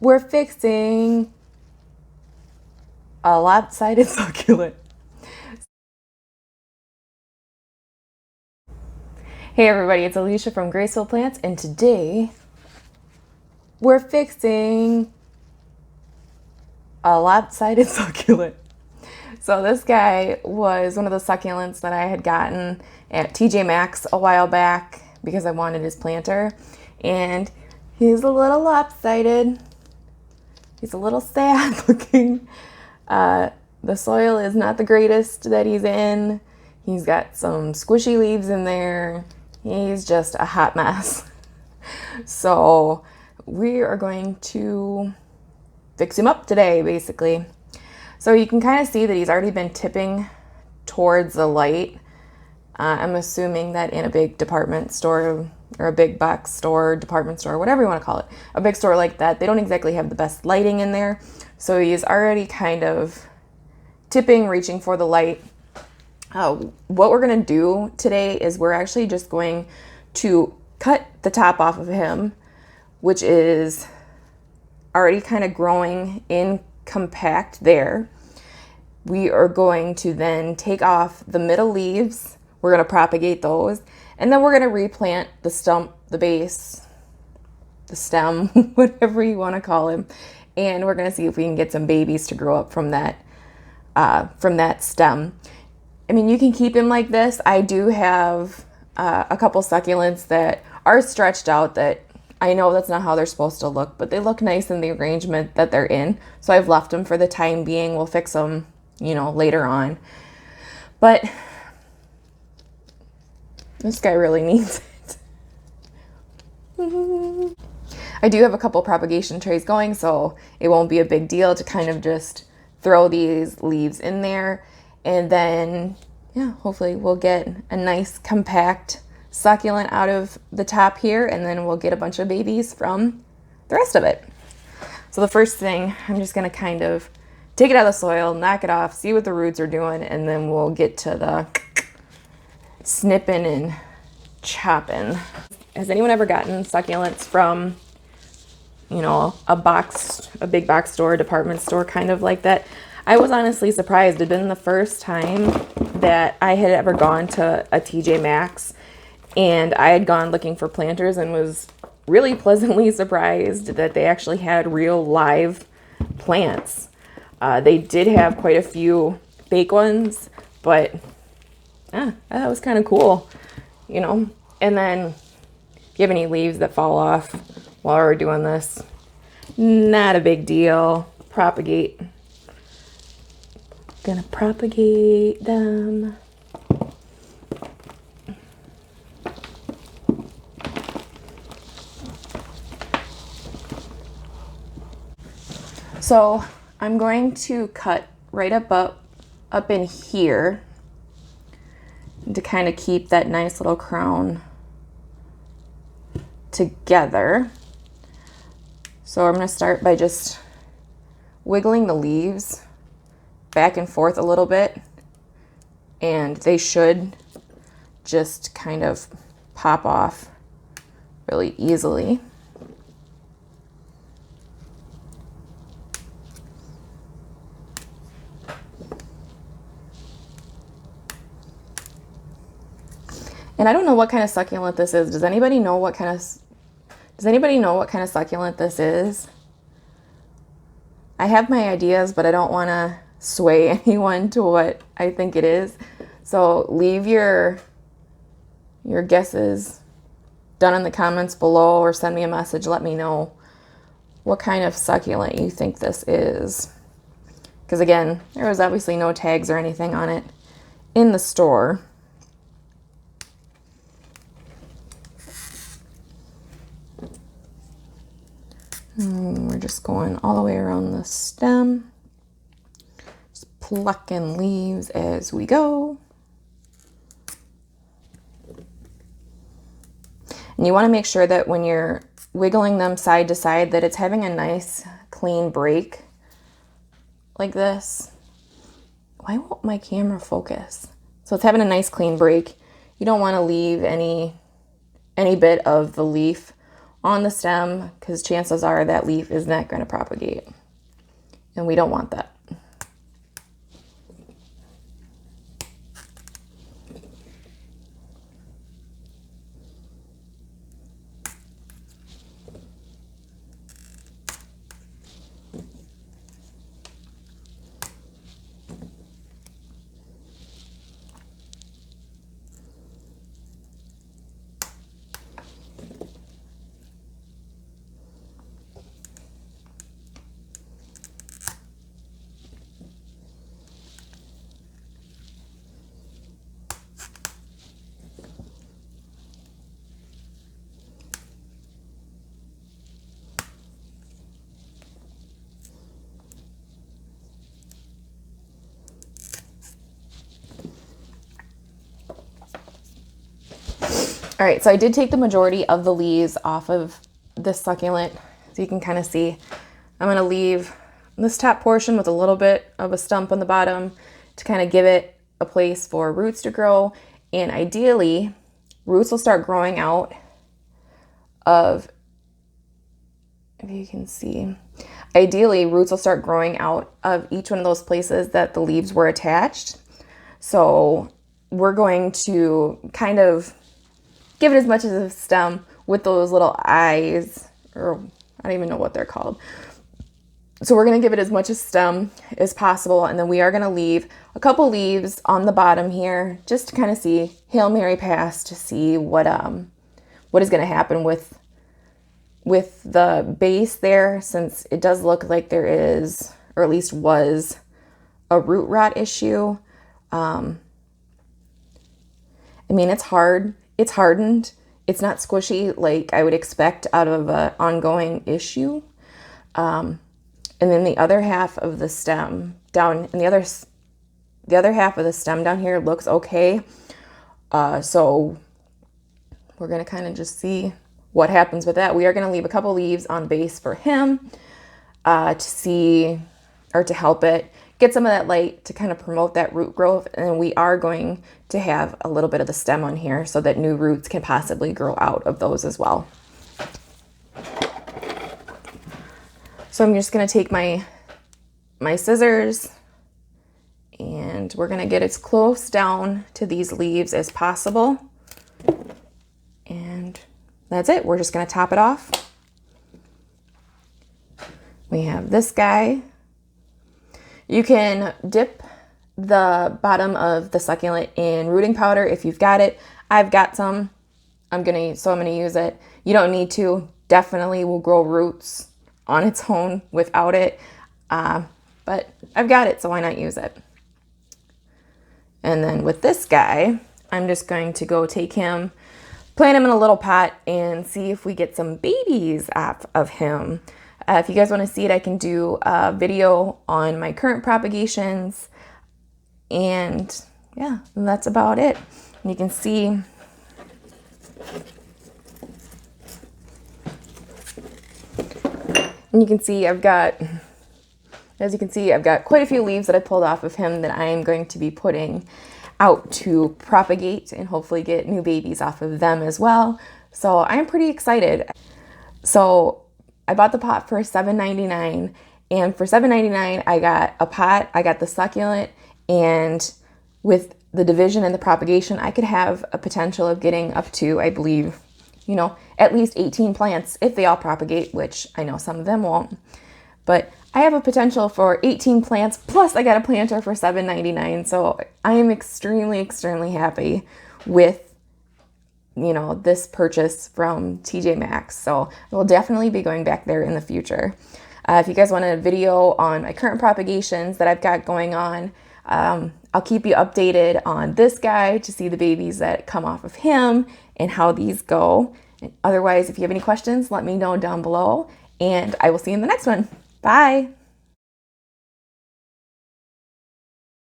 we're fixing a lopsided succulent. Hey everybody, it's Alicia from Graceful Plants, and today we're fixing a lopsided succulent. So this guy was one of the succulents that I had gotten at TJ Maxx a while back because I wanted his planter, and he's a little lopsided. He's a little sad looking. The soil is not the greatest that he's in. He's got some squishy leaves in there. He's just a hot mess. So we are going to fix him up today, basically. So you can kind of see that he's already been tipping towards the light. I'm assuming that in a big department store or a big box store, department store, whatever you want to call it, a big store like that, they don't exactly have the best lighting in there. So he's already kind of tipping, reaching for the light. What we're going to do today is we're actually just going to cut the top off of him, which is already kind of growing in compact there. We are going to then take off the middle leaves. We're going to propagate those, and then we're going to replant the stump, the base, the stem, whatever you want to call him, and we're going to see if we can get some babies to grow up from that stem. I mean, you can keep him like this. I do have a couple succulents that are stretched out that I know that's not how they're supposed to look, but they look nice in the arrangement that they're in. So I've left them for the time being. We'll fix them, later on. But this guy really needs it. I do have a couple propagation trays going, so it won't be a big deal to kind of just throw these leaves in there. And then, hopefully we'll get a nice compact succulent out of the top here, and then we'll get a bunch of babies from the rest of it. So the first thing, I'm just going to kind of take it out of the soil, knock it off, see what the roots are doing, and then we'll get to the snipping and chopping. Has anyone ever gotten succulents from, a big box store, department store, kind of like that? I was honestly surprised. It had been the first time that I had ever gone to a TJ Maxx, and I had gone looking for planters and was really pleasantly surprised that they actually had real live plants. They did have quite a few fake ones, but that was kind of cool, And then if you have any leaves that fall off while we're doing this, not a big deal. Propagate. Gonna propagate them. So I'm going to cut right up in here to kind of keep that nice little crown together. So I'm going to start by just wiggling the leaves back and forth a little bit, and they should just kind of pop off really easily. And I don't know what kind of succulent this is. Does anybody know what kind of succulent this is? I have my ideas, but I don't want to sway anyone to what I think it is. So leave your guesses down in the comments below, or send me a message. Let me know what kind of succulent you think this is. Because again, there was obviously no tags or anything on it in the store. And we're just going all the way around the stem, just plucking leaves as we go. And you want to make sure that when you're wiggling them side to side, that it's having a nice clean break like this. Why won't my camera focus? So it's having a nice clean break. You don't want to leave any bit of the leaf on the stem because chances are that leaf is not going to propagate. And we don't want that. All right, so I did take the majority of the leaves off of this succulent, so you can kind of see. I'm going to leave this top portion with a little bit of a stump on the bottom to kind of give it a place for roots to grow. And ideally, roots will start growing out of, if you can see, ideally roots will start growing out of each one of those places that the leaves were attached. So we're going to kind of give it as much as a stem with those little eyes, or I don't even know what they're called. So we're going to give it as much as stem as possible, and then we are going to leave a couple leaves on the bottom here just to kind of see, Hail Mary pass, to see what is going to happen with the base there, since it does look like there is, or at least was, a root rot issue. I mean, it's hard. It's hardened. It's not squishy like I would expect out of an ongoing issue. And then the other half of the stem down, and the other half of the stem down here looks okay. So we're going to kind of just see what happens with that. We are going to leave a couple leaves on base for him to see, or to help it get some of that light to kind of promote that root growth. And we are going to have a little bit of the stem on here so that new roots can possibly grow out of those as well. So I'm just going to take my scissors, and we're going to get as close down to these leaves as possible. And that's it. We're just going to top it off. We have this guy. You can dip the bottom of the succulent in rooting powder if you've got it. I've got some. I'm gonna use it. You don't need to. Definitely will grow roots on its own without it. But I've got it, so why not use it? And then with this guy, I'm just going to go take him, plant him in a little pot, and see if we get some babies off of him. If you guys want to see it, I can do a video on my current propagations. And yeah, that's about it. And you can see I've got, as you can see, I've got quite a few leaves that I pulled off of him that I am going to be putting out to propagate and hopefully get new babies off of them as well. So I'm pretty excited. So I bought the pot for $7.99, and for $7.99 I got a pot, I got the succulent, and with the division and the propagation, I could have a potential of getting up to, I believe, at least 18 plants if they all propagate, which I know some of them won't. But I have a potential for 18 plants, plus I got a planter for $7.99. So I am extremely, extremely happy with this purchase from TJ Maxx. So I will definitely be going back there in the future. If you guys want a video on my current propagations that I've got going on, I'll keep you updated on this guy to see the babies that come off of him and how these go. And otherwise, if you have any questions, let me know down below, and I will see you in the next one. Bye.